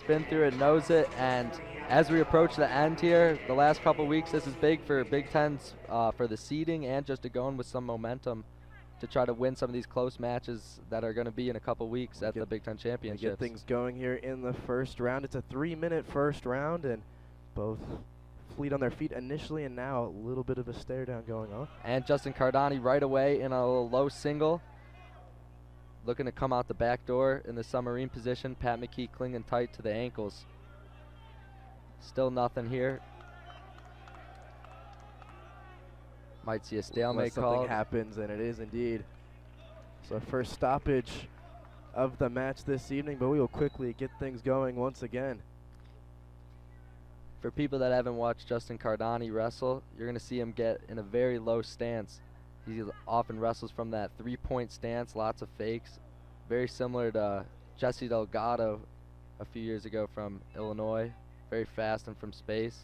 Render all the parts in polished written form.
been through it, knows it, and as we approach the end here, the last couple weeks, this is big for Big Tens for the seeding and just to go in with some momentum to try to win some of these close matches that are going to be in a couple weeks at the Big Ten Championships. Get things going here in the first round. It's a 3-minute first round, and both fleet on their feet initially, and now a little bit of a stare down going on. And Justin Cardani right away in a little low single, looking to come out the back door in the submarine position. Pat McKee clinging tight to the ankles. Still nothing here. Might see a stalemate call. Something happens, and it is indeed. So first stoppage of the match this evening, but we will quickly get things going once again. For people that haven't watched Justin Cardani wrestle, you're going to see him get in a very low stance. He often wrestles from that three-point stance, lots of fakes. Very similar to Jesse Delgado a few years ago from Illinois. Very fast and from space.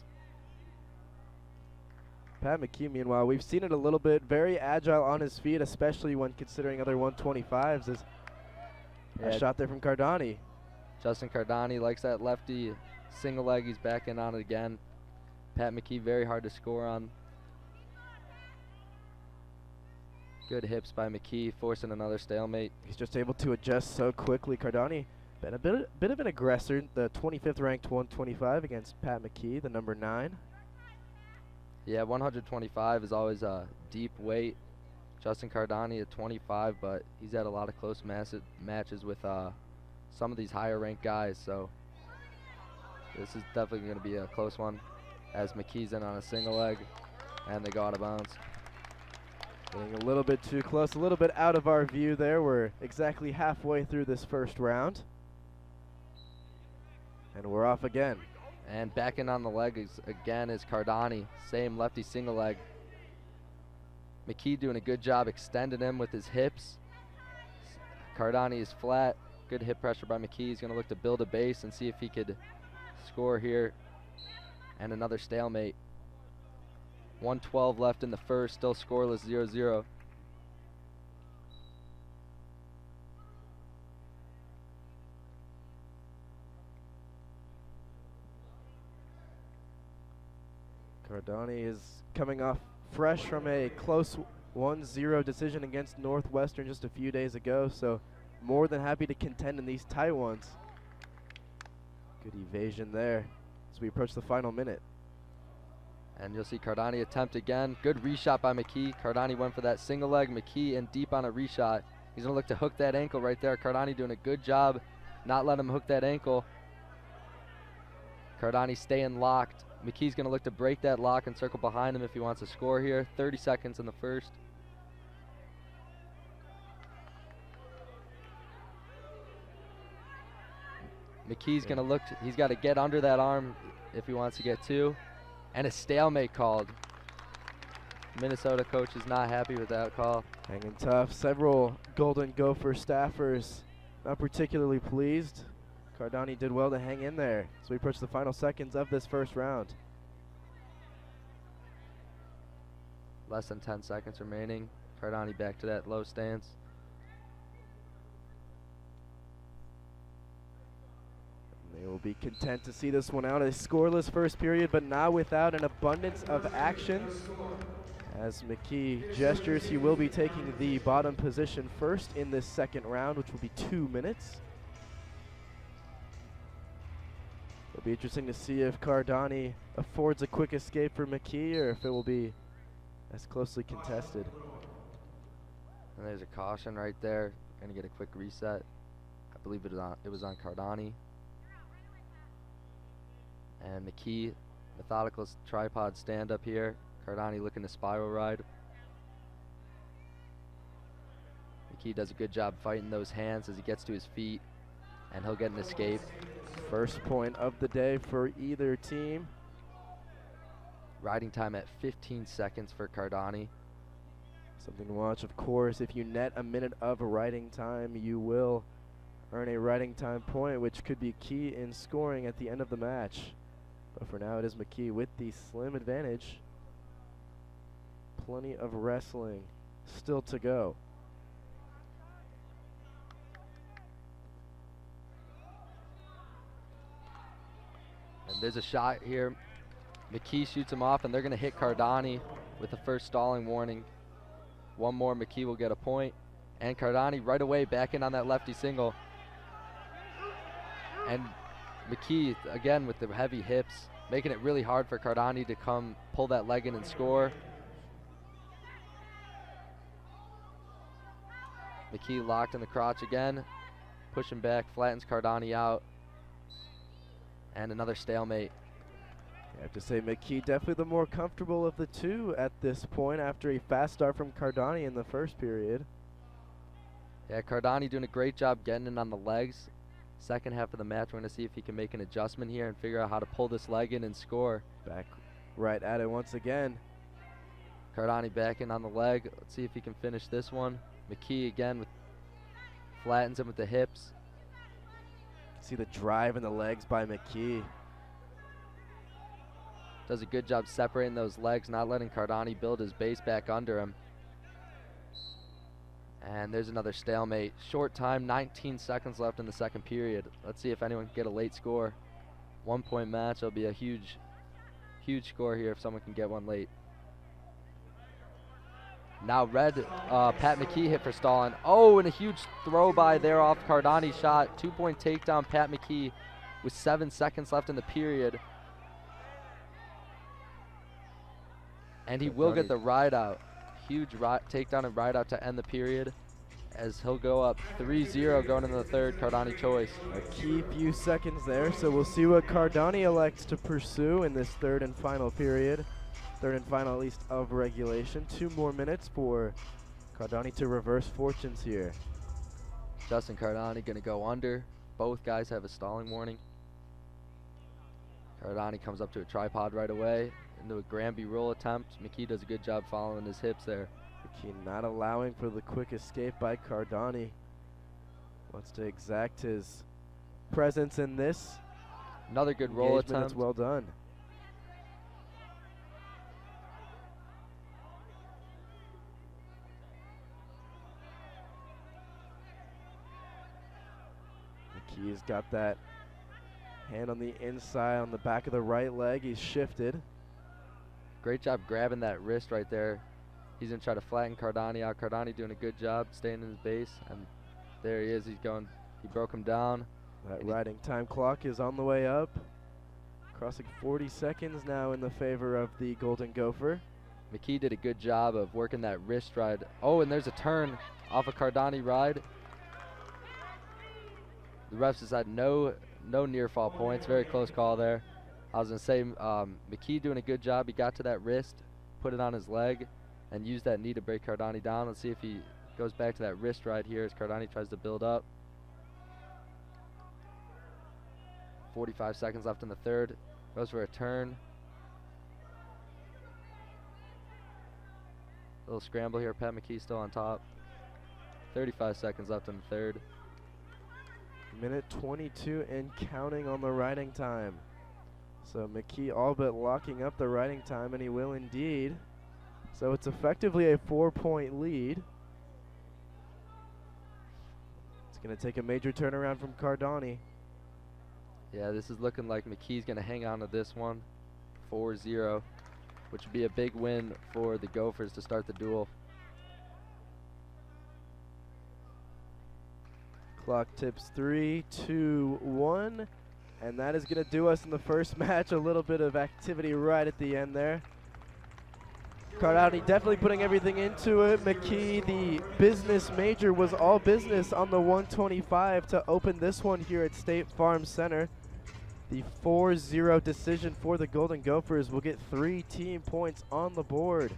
Pat McKee, meanwhile, we've seen it a little bit. Very agile on his feet, especially when considering other 125s. As a shot there from Cardani. Justin Cardani likes that lefty single leg. He's back in on it again. Pat McKee, very hard to score on. Good hips by McKee, forcing another stalemate. He's just able to adjust so quickly. Cardani been a bit of an aggressor. The 25th ranked 125 against Pat McKee, the number 9. Yeah, 125 is always a deep weight. Justin Cardani at 25, but he's had a lot of close matches with some of these higher ranked guys, so this is definitely going to be a close one as McKee's in on a single leg and they go out of bounds. Getting a little bit too close, a little bit out of our view there. We're exactly halfway through this first round. And we're off again. And back in on the leg again is Cardani. Same lefty single leg. McKee doing a good job extending him with his hips. Cardani is flat. Good hip pressure by McKee. He's going to look to build a base and see if he could score here. And another stalemate. 1:12 left in the first, still scoreless, 0-0. Cardani is coming off fresh from a close 1-0 decision against Northwestern just a few days ago, so more than happy to contend in these tight ones. Good evasion there as we approach the final minute. And you'll see Cardani attempt again. Good reshot by McKee. Cardani went for that single leg. McKee in deep on a reshot. He's going to look to hook that ankle right there. Cardani doing a good job not letting him hook that ankle. Cardani staying locked. McKee's going to look to break that lock and circle behind him if he wants to score here. 30 seconds in the first. McKee's going to look, he's got to get under that arm if he wants to get two. And a stalemate called. Minnesota coach is not happy with that call. Hanging tough. Several Golden Gopher staffers not particularly pleased. Cardani did well to hang in there as we approach the final seconds of this first round. Less than 10 seconds remaining. Cardani back to that low stance. They will be content to see this one out. A scoreless first period, but not without an abundance of action. As McKee gestures, he will be taking the bottom position first in this second round, which will be 2 minutes. It'll be interesting to see if Cardani affords a quick escape for McKee or if it will be as closely contested. And there's a caution right there. Gonna get a quick reset. I believe it was on Cardani. And McKee, methodical tripod stand up here. Cardani looking to spiral ride. McKee does a good job fighting those hands as he gets to his feet, and he'll get an escape. First point of the day for either team. Riding time at 15 seconds for Cardani. Something to watch, of course. If you net a minute of riding time, you will earn a riding time point, which could be key in scoring at the end of the match. But for now, it is McKee with the slim advantage. Plenty of wrestling still to go. And there's a shot here. McKee shoots him off, and they're going to hit Cardani with the first stalling warning. One more, McKee will get a point. And Cardani right away back in on that lefty single. And McKee, again, with the heavy hips, making it really hard for Cardani to come pull that leg in and score. McKee locked in the crotch again, pushing back, flattens Cardani out. And another stalemate. I have to say McKee definitely the more comfortable of the two at this point after a fast start from Cardani in the first period. Yeah, Cardani doing a great job getting in on the legs. Second half of the match, we're going to see if he can make an adjustment here and figure out how to pull this leg in and score. Back right at it once again. Cardani back in on the leg. Let's see if he can finish this one. McKee again flattens him with the hips. See the drive in the legs by McKee. Does a good job separating those legs, not letting Cardani build his base back under him. And there's another stalemate. Short time, 19 seconds left in the second period. Let's see if anyone can get a late score. 1 point match. It'll be a huge score here if someone can get one late. Now red, Pat McKee hit for stalling. Oh, and a huge throw by there off Cardani's shot. 2 point takedown, Pat McKee with 7 seconds left in the period. And he will get the ride out. Huge takedown and ride out to end the period as he'll go up 3-0 going into the third. Cardani choice. A key few seconds there, so we'll see what Cardani elects to pursue in this third and final period. Third and final, at least, of regulation. 2 more minutes for Cardani to reverse fortunes here. Justin Cardani going to go under. Both guys have a stalling warning. Cardani comes up to a tripod right away into a Granby roll attempt. McKee does a good job following his hips there. McKee not allowing for the quick escape by Cardani. Wants to exact his presence in this. Another good roll attempt. It's well done. McKee's got that hand on the inside on the back of the right leg. He's shifted. Great job grabbing that wrist right there. He's going to try to flatten Cardani out. Cardani doing a good job staying in his base. And there he is. He broke him down. That riding time clock is on the way up. Crossing 40 seconds now in the favor of the Golden Gopher. McKee did a good job of working that wrist ride. Oh, and there's a turn off a Cardani ride. The refs decided no near fall points. Very close call there. I was going to say McKee doing a good job. He got to that wrist, put it on his leg, and used that knee to break Cardani down. Let's see if he goes back to that wrist ride here as Cardani tries to build up. 45 seconds left in the third. Goes for a turn. Little scramble here. Pat McKee still on top. 35 seconds left in the third. Minute 22 and counting on the riding time. So McKee all but locking up the riding time, and he will indeed. So it's effectively a 4-point lead. It's going to take a major turnaround from Cardani. Yeah, this is looking like McKee's going to hang on to this one. 4-0, which would be a big win for the Gophers to start the duel. Clock tips 3, 2, 1. And that is going to do us in the first match. A little bit of activity right at the end there. Cardani definitely putting everything into it. McKee, the business major, was all business on the 125 to open this one here at State Farm Center. The 4-0 decision for the Golden Gophers will get 3 team points on the board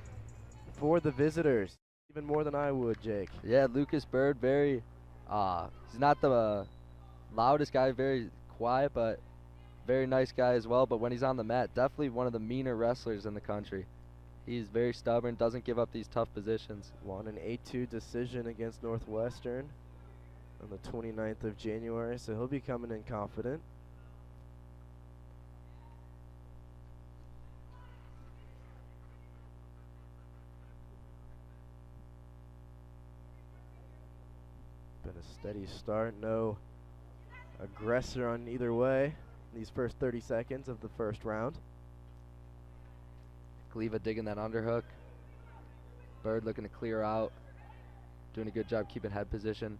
for the visitors. Even more than I would, Jake. Yeah, Lucas Byrd, very, he's not the loudest guy, very quiet, but very nice guy as well. But when he's on the mat, definitely one of the meaner wrestlers in the country. He's very stubborn, doesn't give up these tough positions. Won an 8-2 decision against Northwestern on the 29th of January, so he'll be coming in confident. Been a steady start, no aggressor on either way. these first 30 seconds of the first round. Gliva digging that underhook. Byrd looking to clear out. Doing a good job keeping head position.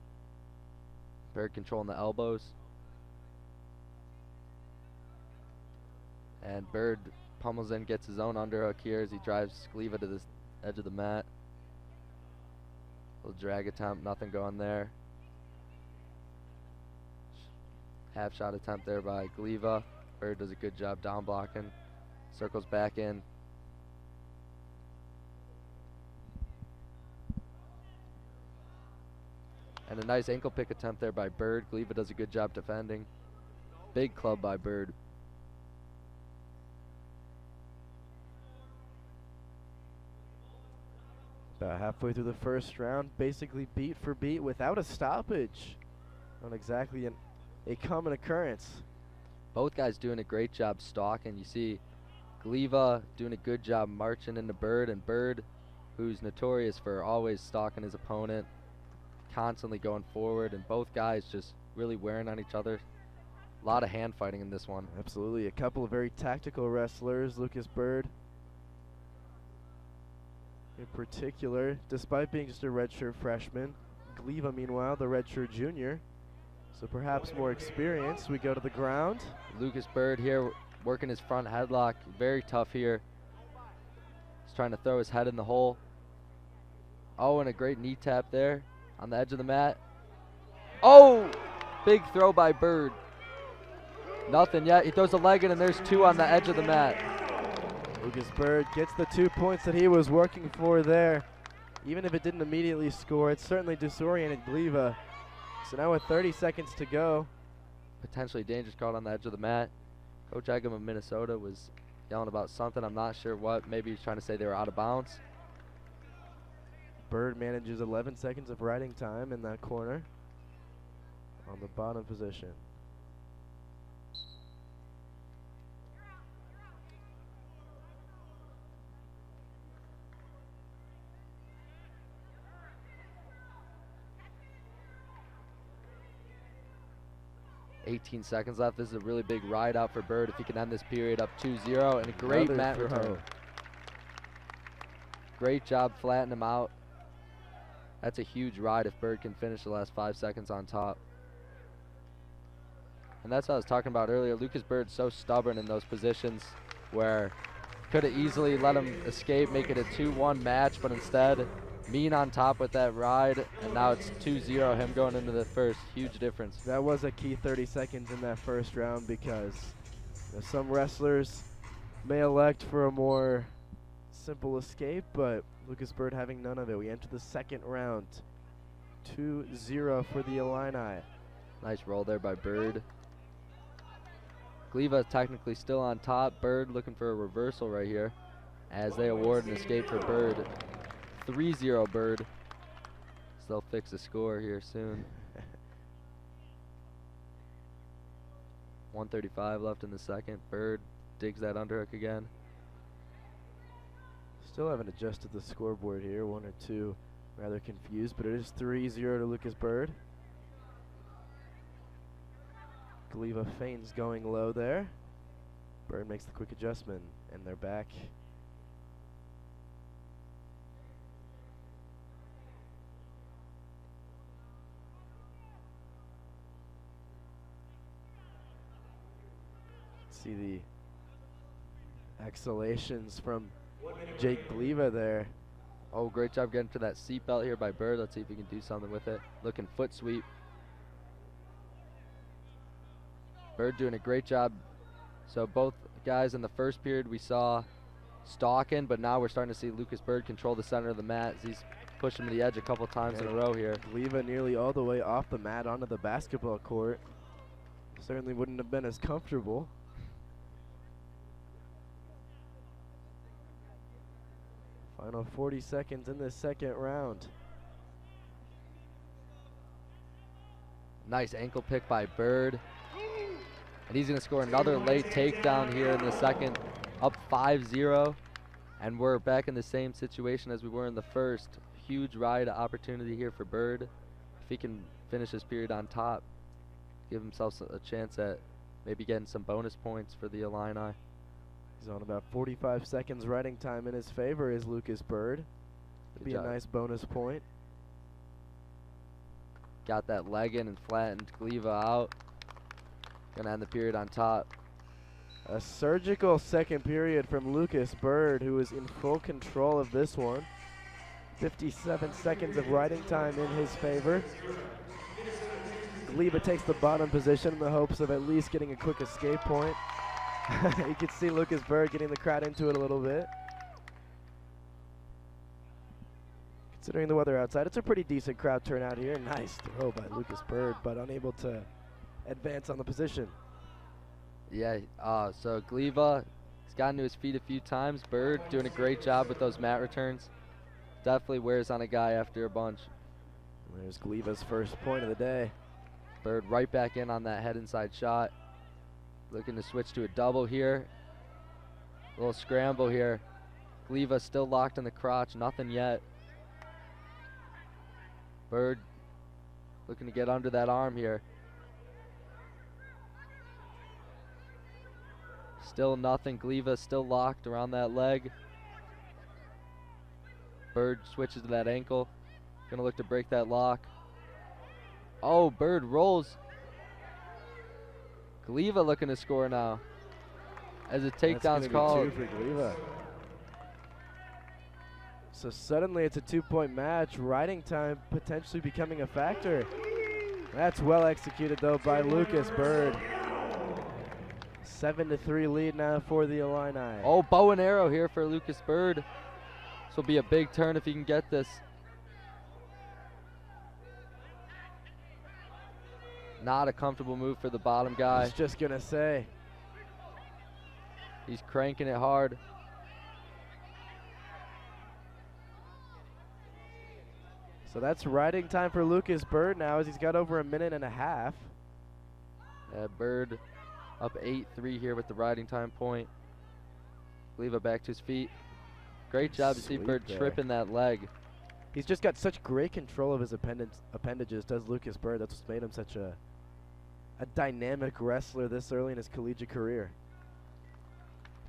Byrd controlling the elbows. And Byrd pummels in, gets his own underhook here as he drives Gliva to the edge of the mat. Little drag attempt, nothing going there. Half shot attempt there by Gliva. Byrd does a good job down blocking. Circles back in. And a nice ankle pick attempt there by Byrd. Gliva does a good job defending. Big club by Byrd. About halfway through the first round, basically beat for beat without a stoppage. Not exactly a common occurrence. Both guys doing a great job stalking. You see Gliva doing a good job marching into Byrd, and Byrd, who's notorious for always stalking his opponent, constantly going forward, and both guys just really wearing on each other. A lot of hand fighting in this one. Absolutely. A couple of very tactical wrestlers. Lucas Byrd, in particular, despite being just a redshirt freshman. Gliva, meanwhile, the redshirt junior. So perhaps more experienced. We go to the ground. Lucas Byrd here working his front headlock. Very tough here. He's trying to throw his head in the hole. Oh, and a great knee tap there on the edge of the mat. Oh, big throw by Byrd. Nothing yet. He throws a leg in, and there's two on the edge of the mat. Lucas Byrd gets the 2 points that he was working for there. Even if it didn't immediately score, it certainly disoriented Gliva. So now with 30 seconds to go. Potentially dangerous caught on the edge of the mat. Coach Eggum of Minnesota was yelling about something. I'm not sure what. Maybe he's trying to say they were out of bounds. Byrd manages 11 seconds of riding time in that corner on the bottom position. .18 seconds left. This is a really big ride out for Byrd if he can end this period up 2-0, and a great mat return. Great job flattening him out. That's a huge ride if Byrd can finish the last 5 seconds on top. And that's what I was talking about earlier. Lucas Byrd's so stubborn in those positions where could have easily let him escape, make it a 2-1 match, but instead Mean on top with that ride, and now it's 2-0, him going into the first. Huge difference. That was a key 30 seconds in that first round because some wrestlers may elect for a more simple escape, but Lucas Byrd having none of it. We enter the second round. 2-0 for the Illini. Nice roll there by Byrd. Gliva technically still on top. Byrd looking for a reversal right here as they award an escape for Byrd. 3-0 Byrd. They'll fix the score here soon. 1:35 left in the second. Byrd digs that underhook again. Still haven't adjusted the scoreboard here. One or two rather confused, but it is 3-0 to Lucas Byrd. Gliva feigns going low there. Byrd makes the quick adjustment, and they're back. See the exhalations from Jake Gliva there. Oh, great job getting to that seatbelt here by Byrd. Let's see if he can do something with it. Looking foot sweep. Byrd doing a great job. So both guys in the first period we saw stalking, but now we're starting to see Lucas Byrd control the center of the mat as he's pushing to the edge a couple times in a row here. Gliva nearly all the way off the mat onto the basketball court. Certainly wouldn't have been as comfortable. Final 40 seconds in this second round. Nice ankle pick by Byrd. And he's going to score another late takedown here in the second, up 5-0. And we're back in the same situation as we were in the first. Huge ride opportunity here for Byrd. If he can finish this period on top, give himself a chance at maybe getting some bonus points for the Illini. He's on about 45 seconds riding time in his favor is Lucas Byrd. Would be a nice bonus point. Got that leg in and flattened Gliva out. Gonna end the period on top. A surgical second period from Lucas Byrd, who is in full control of this one. 57 seconds of riding time in his favor. Gliva takes the bottom position in the hopes of at least getting a quick escape point. You can see Lucas Byrd getting the crowd into it a little bit. Considering the weather outside, it's a pretty decent crowd turnout here. Nice throw by Lucas Byrd, but unable to advance on the position. Yeah, so Gliva, he's gotten to his feet a few times. Byrd doing a great job with those mat returns. Definitely wears on a guy after a bunch. There's Gliva's first point of the day. Byrd right back in on that head inside shot. Looking to switch to a double here. A little scramble here. Gliva still locked in the crotch, nothing yet. Byrd looking to get under that arm here. Still nothing. Gliva still locked around that leg. Byrd switches to that ankle. Gonna look to break that lock. Oh, Byrd rolls. Gliva looking to score now. As a takedown's called. That's gonna be 2 for Gliva. So suddenly it's a 2-point match. Riding time potentially becoming a factor. That's well executed though by Lucas Byrd. 7-3 lead now for the Illini. Oh, bow and arrow here for Lucas Byrd. This will be a big turn if he can get this. Not a comfortable move for the bottom guy. I was just gonna say. He's cranking it hard. So that's riding time for Lucas Byrd now as he's got over a minute and a half. Byrd up 8-3 here with the riding time point. Gliva back to his feet. Great job to see Byrd tripping that leg. He's just got such great control of his appendages, does Lucas Byrd. That's what's made him such a dynamic wrestler this early in his collegiate career.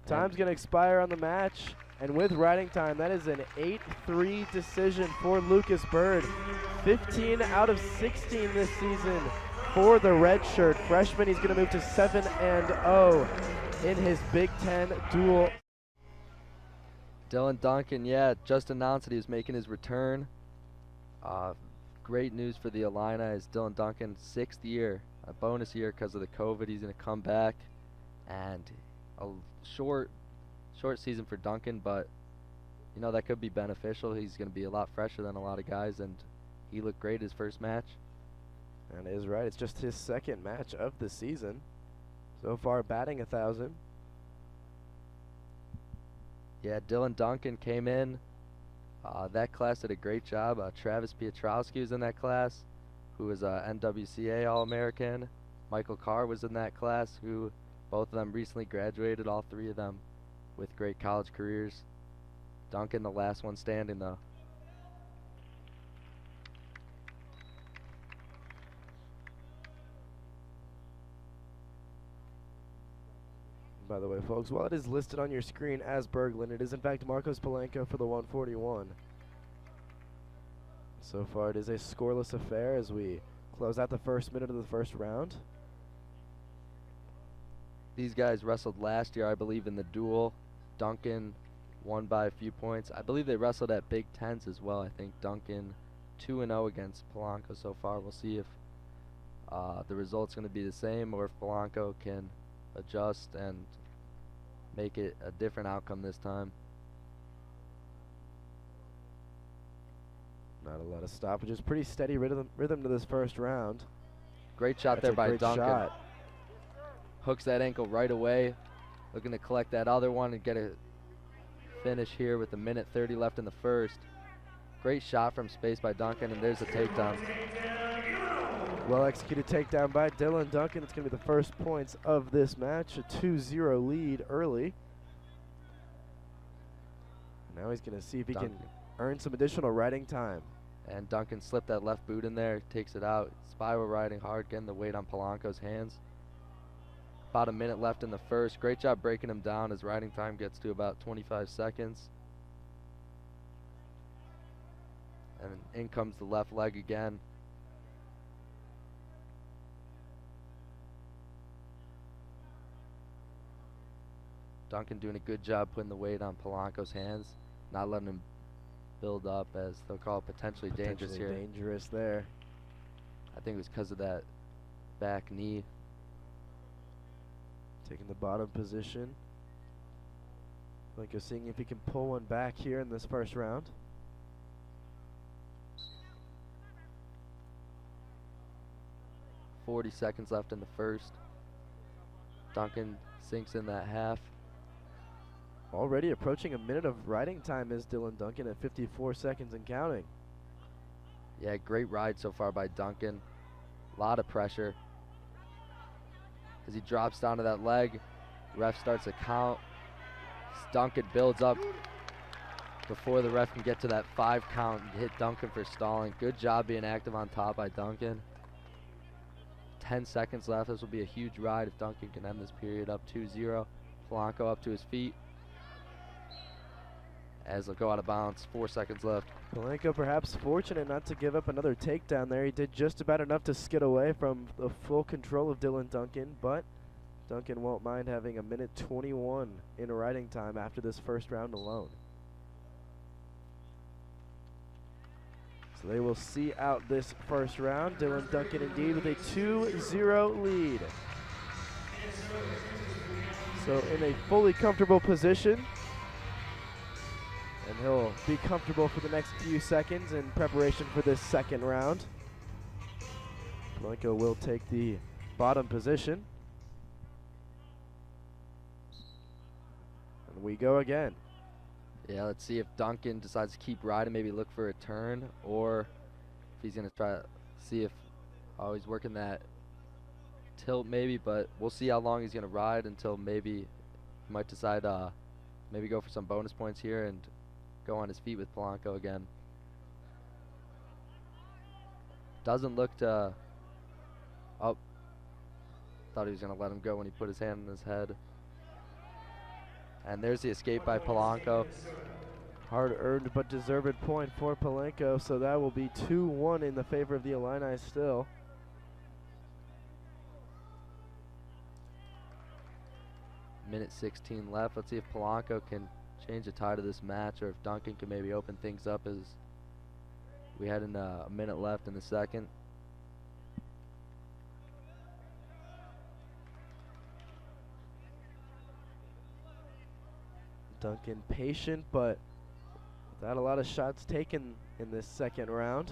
Time's going to expire on the match, and with riding time, that is an 8-3 decision for Lucas Byrd. 15 out of 16 this season for the redshirt freshman. He's going to move to 7-0 in his Big Ten duel. Dylan Duncan, yeah, just announced that he was making his return. Great news for the Illini as Dylan Duncan, 6th year, a bonus year because of the COVID. He's going to come back, and a short season for Duncan, but you know that could be beneficial. He's going to be a lot fresher than a lot of guys, and he looked great his first match. And is right. It's just his second match of the season. So far, batting 1,000. Yeah, Dylan Duncan came in. That class did a great job. Travis Piotrowski was in that class, who was NWCA All-American. Michael Carr was in that class, who both of them recently graduated, all three of them with great college careers. Duncan, the last one standing, though. By the way, folks, while it is listed on your screen as Bergeland, it is in fact Marcos Palenko for the 141. So far, it is a scoreless affair as we close out the first minute of the first round. These guys wrestled last year, I believe, in the duel. Duncan won by a few points. I believe they wrestled at Big Tens as well. I think Duncan 2-0 against Polanco so far. We'll see if the result's going to be the same or if Polanco can adjust and make it a different outcome this time. Not a lot of stoppages. Pretty steady rhythm to this first round. Great shot there by Duncan. Hooks that ankle right away. Looking to collect that other one and get a finish here with 1:30 left in the first. Great shot from space by Duncan, and there's a takedown. Well executed takedown by Dylan Duncan. It's going to be the first points of this match. A 2-0 lead early. Now he's going to see if he can earn some additional riding time. And Duncan slipped that left boot in there, takes it out. Spiral riding hard, getting the weight on Polanco's hands. About a minute left in the first. Great job breaking him down. His riding time gets to about 25 seconds. And in comes the left leg again. Duncan doing a good job putting the weight on Polanco's hands, not letting him build up, as they'll call it, potentially dangerous here. Dangerous there. I think it was because of that back knee. Taking the bottom position. Polanco seeing if he can pull one back here in this first round. .40 seconds left in the first. Duncan sinks in that half. Already approaching a minute of riding time is Dylan Duncan at 54 seconds and counting. Yeah, great ride so far by Duncan. A lot of pressure. As he drops down to that leg, ref starts a count. Duncan builds up before the ref can get to that 5 count and hit Duncan for stalling. Good job being active on top by Duncan. 10 seconds left. This will be a huge ride if Duncan can end this period up 2-0. Polanco up to his feet as they'll go out of bounds. 4 seconds left. Polanco perhaps fortunate not to give up another takedown there. He did just about enough to skid away from the full control of Dylan Duncan, but Duncan won't mind having a minute 21 in riding time after this first round alone. So they will see out this first round. Dylan Duncan indeed with a 2-0 lead. So in a fully comfortable position. And he'll be comfortable for the next few seconds in preparation for this second round. Polanco will take the bottom position. And we go again. Yeah, let's see if Duncan decides to keep riding, maybe look for a turn, or if he's going to try to see if he's working that tilt maybe, but we'll see how long he's going to ride until maybe he might decide maybe go for some bonus points here and go on his feet with Polanco again. Doesn't look to, thought he was going to let him go when he put his hand on his head. And there's the escape by Polanco. Hard-earned but deserved point for Polanco, so that will be 2-1 in the favor of the Illini still. Minute 16 left. Let's see if Polanco can change the tide of this match, or if Duncan can maybe open things up as we had a minute left in the second. Duncan patient, but without a lot of shots taken in this second round.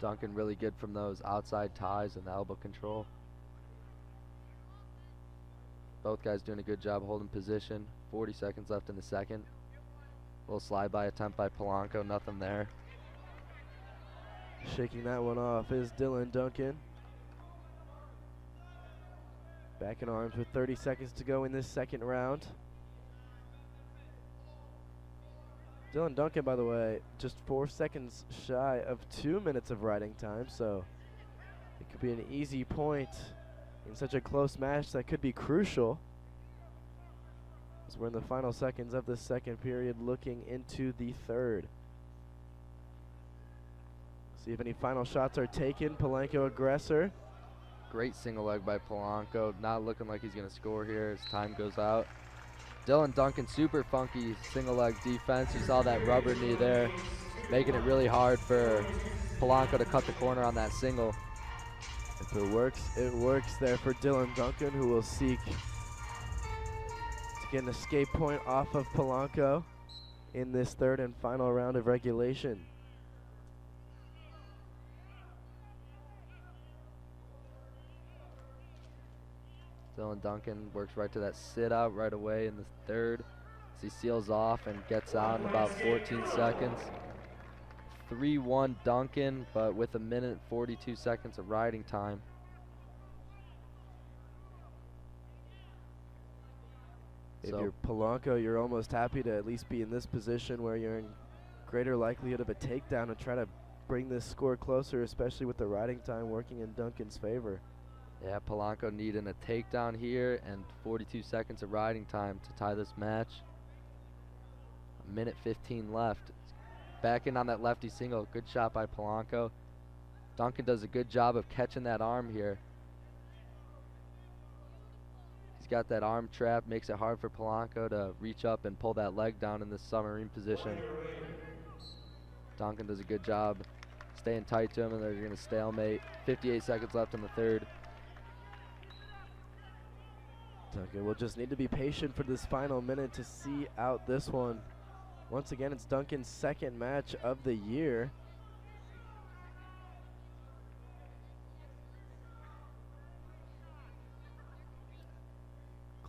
Duncan really good from those outside ties and the elbow control. Both guys doing a good job holding position. 40 seconds left in the second. Little slide by attempt by Polanco, nothing there. Shaking that one off is Dylan Duncan. Back in arms with 30 seconds to go in this second round. Dylan Duncan, by the way, just 4 seconds shy of 2 minutes of riding time, so it could be an easy point in such a close match that could be crucial. As we're in the final seconds of the second period, looking into the third. See if any final shots are taken. Polanco aggressor. Great single leg by Polanco. Not looking like he's going to score here as time goes out. Dylan Duncan, super funky single leg defense. You saw that rubber knee there, making it really hard for Polanco to cut the corner on that single. If it works, it works there for Dylan Duncan, who will seek to get an escape point off of Polanco in this third and final round of regulation. Dylan Duncan works right to that sit out right away in the third as he seals off and gets out in about 14 seconds. 3-1 Duncan, but with a minute 42 seconds of riding time. If you're Polanco, you're almost happy to at least be in this position where you're in greater likelihood of a takedown and try to bring this score closer, especially with the riding time working in Duncan's favor. Yeah, Polanco needing a takedown here and 42 seconds of riding time to tie this match. A minute 15 left. Back in on that lefty single. Good shot by Polanco. Duncan does a good job of catching that arm here. He's got that arm trap, makes it hard for Polanco to reach up and pull that leg down in this submarine position. Duncan does a good job staying tight to him, and they're going to stalemate. 58 seconds left in the third. Duncan will just need to be patient for this final minute to see out this one. Once again, it's Duncan's second match of the year.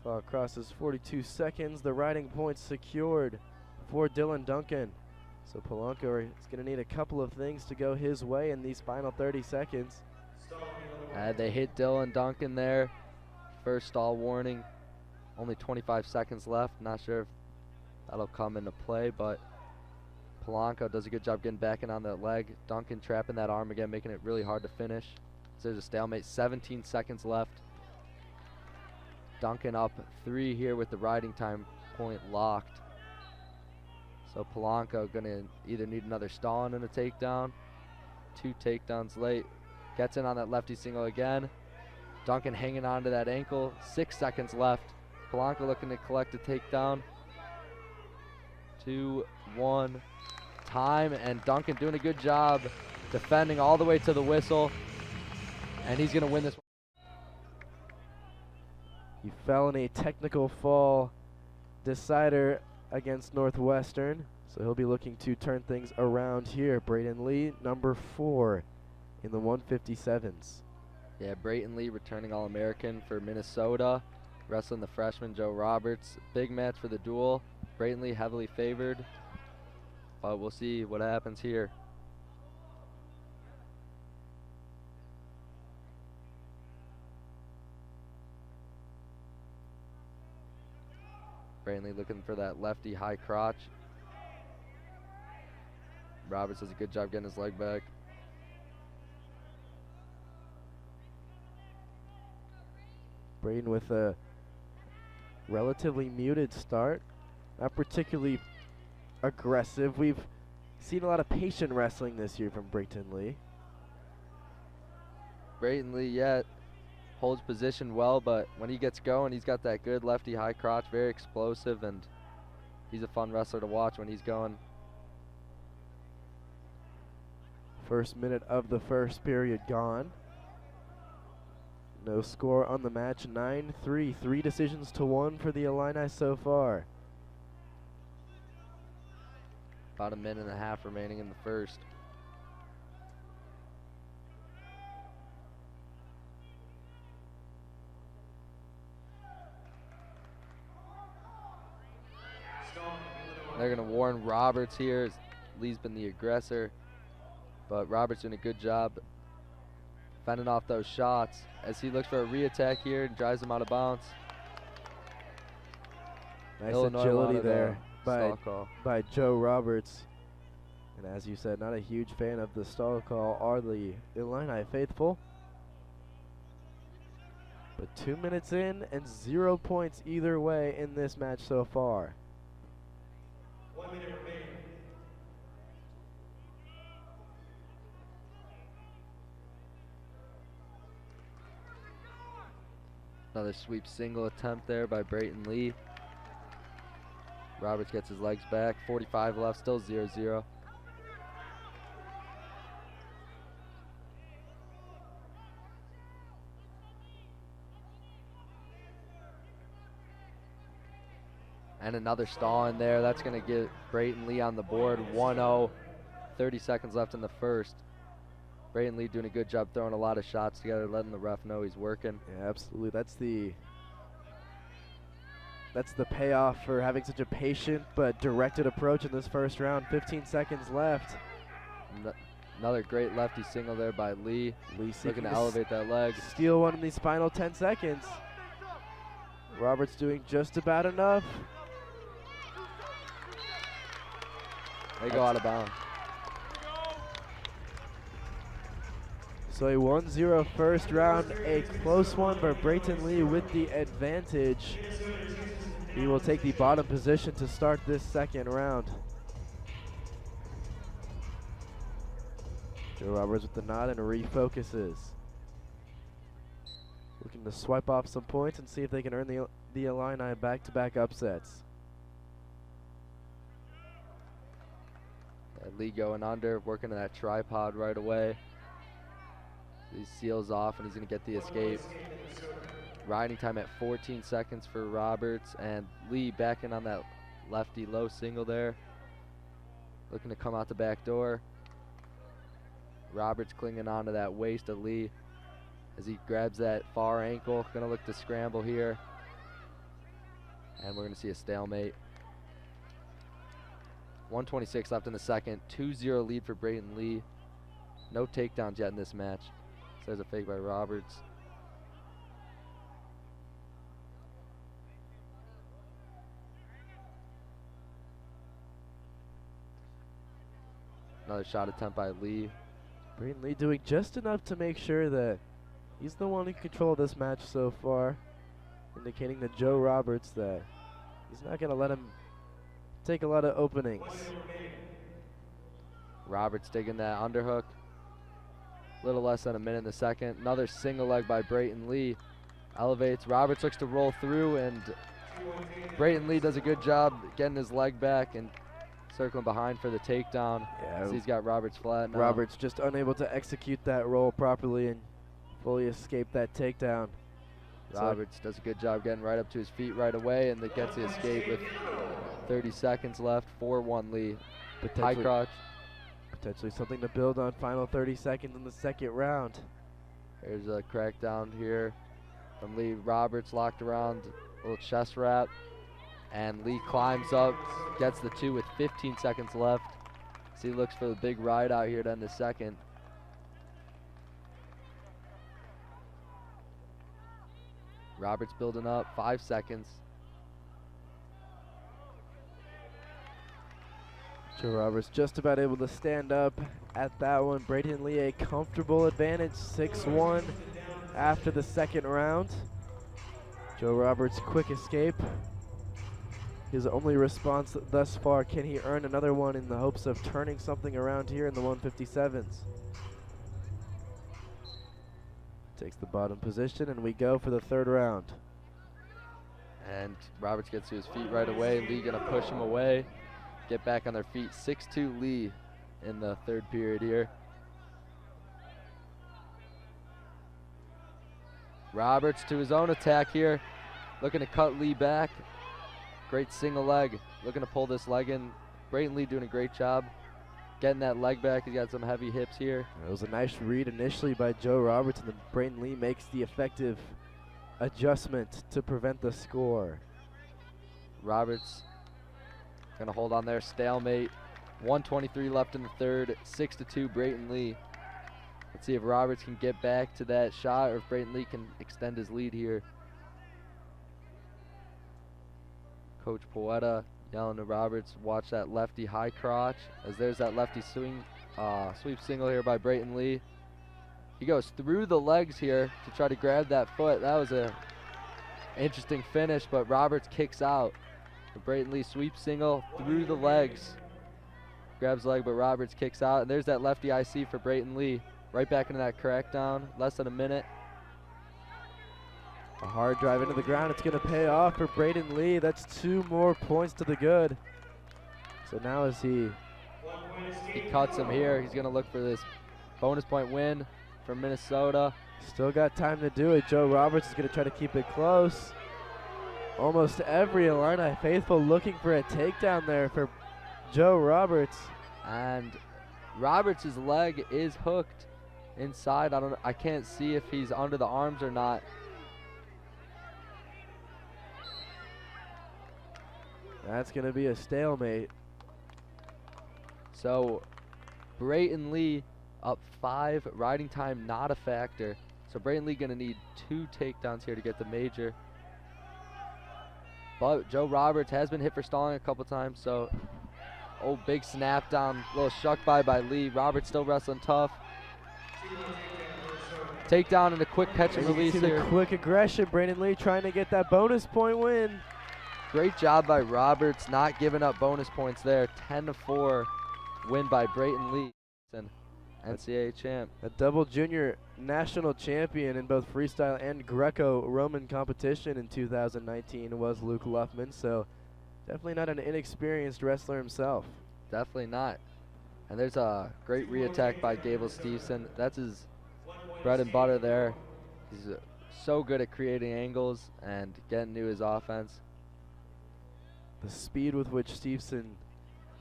Clock crosses 42 seconds. The riding points secured for Dylan Duncan. So Polanco is going to need a couple of things to go his way in these final 30 seconds. They hit Dylan Duncan there. First stall warning. Only 25 seconds left. Not sure if that'll come into play, but Polanco does a good job getting back in on that leg. Duncan trapping that arm again, making it really hard to finish. So there's a stalemate. 17 seconds left. Duncan up 3 here with the riding time point locked. So Polanco gonna either need another stalling and a takedown. 2 takedowns late. Gets in on that lefty single again. Duncan hanging on to that ankle. 6 seconds left. Polanco looking to collect a takedown. 2, 1, time, and Duncan doing a good job defending all the way to the whistle, and he's gonna win this. He fell in a technical fall decider against Northwestern, so he'll be looking to turn things around here. Brayton Lee, number 4 in the 157s. Yeah, Brayton Lee returning All-American for Minnesota, wrestling the freshman Joe Roberts. Big match for the duel. Brayton Lee heavily favored, but we'll see what happens here. Brayton Lee looking for that lefty high crotch. Roberts does a good job getting his leg back. Brayton with a relatively muted start, not particularly aggressive. We've seen a lot of patient wrestling this year from Brayton Lee. Brayton Lee, yeah, holds position well, but when he gets going, he's got that good lefty high crotch, very explosive, and he's a fun wrestler to watch when he's going. First minute of the first period gone. No score on the match, 9-3, 3 decisions to 1 for the Illini so far. About a minute and a half remaining in the first. They're going to warn Roberts here. Lee's been the aggressor, but Roberts doing a good job fending off those shots as he looks for a re-attack here and drives them out of bounds. Nice Illinois agility there by by Joe Roberts. And as you said, not a huge fan of the stall call are the Illini faithful. But 2 minutes in and 0 points either way in this match so far. 1 minute remaining. Another sweep single attempt there by Brayton Lee. Roberts gets his legs back. 45 left, still 0-0. And another stall in there. That's going to get Brayton Lee on the board. 1-0. 30 seconds left in the first. Brayton Lee doing a good job throwing a lot of shots together, letting the ref know he's working. Yeah, absolutely. That's the payoff for having such a patient but directed approach in this first round. 15 seconds left. Another great lefty single there by Lee. Lee looking to elevate that leg. Steal one in these final 10 seconds. Roberts doing just about enough. They go out of bounds. So a 1-0 first round, a close one, but Brayton Lee with the advantage. He will take the bottom position to start this second round. Joe Roberts with the nod and refocuses. Looking to swipe off some points and see if they can earn the Illini back-to-back upsets. Lee going under, working to that tripod right away. He seals off and he's going to get the escape. Riding time at 14 seconds for Roberts, and Lee backing on that lefty low single there. Looking to come out the back door. Roberts clinging onto that waist of Lee as he grabs that far ankle. Going to look to scramble here. And we're going to see a stalemate. 1:26 left in the second. 2-0 lead for Brayton Lee. No takedowns yet in this match. So there's a fake by Roberts. Another shot attempt by Lee. Brayton Lee doing just enough to make sure that he's the one in control of this match so far, indicating to Joe Roberts that he's not going to let him take a lot of openings. Roberts digging that underhook. Little less than a minute in the second. Another single leg by Brayton Lee. Elevates. Roberts looks to roll through, and Brayton Lee does a good job getting his leg back and circling behind for the takedown. Yeah, He's got Roberts flat now. Roberts just unable to execute that roll properly and fully escape that takedown. Roberts does a good job getting right up to his feet right away, and it gets the escape with 30 seconds left. 4-1 Lee. High crotch. Potentially something to build on. Final 30 seconds in the second round. There's a crackdown here from Lee. Roberts locked around, a little chest wrap, and Lee climbs up, gets the 2 with 15 seconds left. So he looks for the big ride out here to end the second. Roberts building up, 5 seconds. Joe Roberts just about able to stand up at that one. Brayton Lee a comfortable advantage, 6-1 after the second round. Joe Roberts quick escape. His only response thus far, can he earn another one in the hopes of turning something around here in the 157s? Takes the bottom position and we go for the third round. And Roberts gets to his feet right away. Lee gonna push him away. Get back on their feet. 6-2 Lee in the third period here. Roberts to his own attack here. Looking to cut Lee back. Great single leg. Looking to pull this leg in. Brayton Lee doing a great job getting that leg back. He's got some heavy hips here. It was a nice read initially by Joe Roberts, and then Brayton Lee makes the effective adjustment to prevent the score. Roberts gonna hold on there, stalemate. 1:23 left in the third, 6-2 Brayton Lee. Let's see if Roberts can get back to that shot or if Brayton Lee can extend his lead here. Coach Poeta yelling to Roberts, watch that lefty high crotch, as there's that lefty swing, sweep single here by Brayton Lee. He goes through the legs here to try to grab that foot. That was a interesting finish, but Roberts kicks out. The Brayton Lee sweep single through the legs. Grabs leg, but Roberts kicks out. And there's that lefty IC for Brayton Lee. Right back into that crackdown. Less than a minute. A hard drive into the ground. It's going to pay off for Brayton Lee. That's 2 more points to the good. So now as he cuts him here, he's going to look for this bonus point win from Minnesota. Still got time to do it. Joe Roberts is going to try to keep it close. Almost every Illini faithful looking for a takedown there for Joe Roberts. And Roberts' leg is hooked inside. I can't see if he's under the arms or not. That's going to be a stalemate. So Brayton Lee up 5, riding time not a factor. So Brayton Lee going to need 2 takedowns here to get the major. But Joe Roberts has been hit for stalling a couple times, so big snap down, little shuck by Lee. Roberts still wrestling tough. Takedown and a quick catch and And you release can see here. the quick aggression. Brayton Lee trying to get that bonus point win. Great job by Roberts, not giving up bonus points there. 10-4 win by Brayton Lee, and NCAA champ. A double junior national champion in both freestyle and Greco-Roman competition in 2019 was Luke Luffman, so definitely not an inexperienced wrestler himself. Definitely not. And there's a great re-attack by Gable Steveson. That's his bread and butter there. He's so good at creating angles and getting to his offense. The speed with which Steveson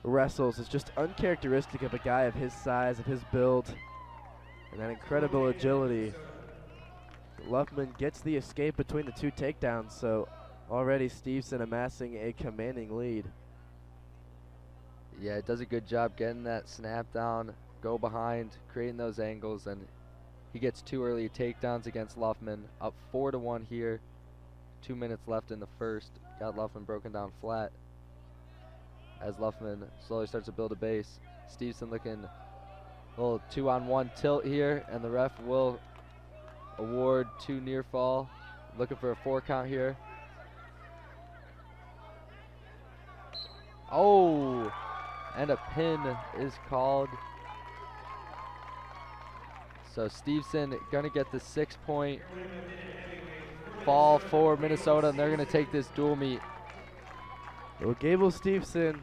wrestles is just uncharacteristic of a guy of his size, of his build, and that incredible agility. Luffman gets the escape between the two takedowns, so already Steveson amassing a commanding lead. Yeah, it does a good job getting that snap down, go behind, creating those angles, and he gets 2 early takedowns against Luffman. Up 4-1 here. 2 minutes left in the first. Got Luffman broken down flat as Luffman slowly starts to build a base. Steveson looking a little 2-on-1 tilt here, and the ref will award 2 near fall. Looking for a 4 count here. Oh, and a pin is called. So Steveson gonna get the 6-point fall for Minnesota, and they're gonna take this dual meet. Well, Gable Steveson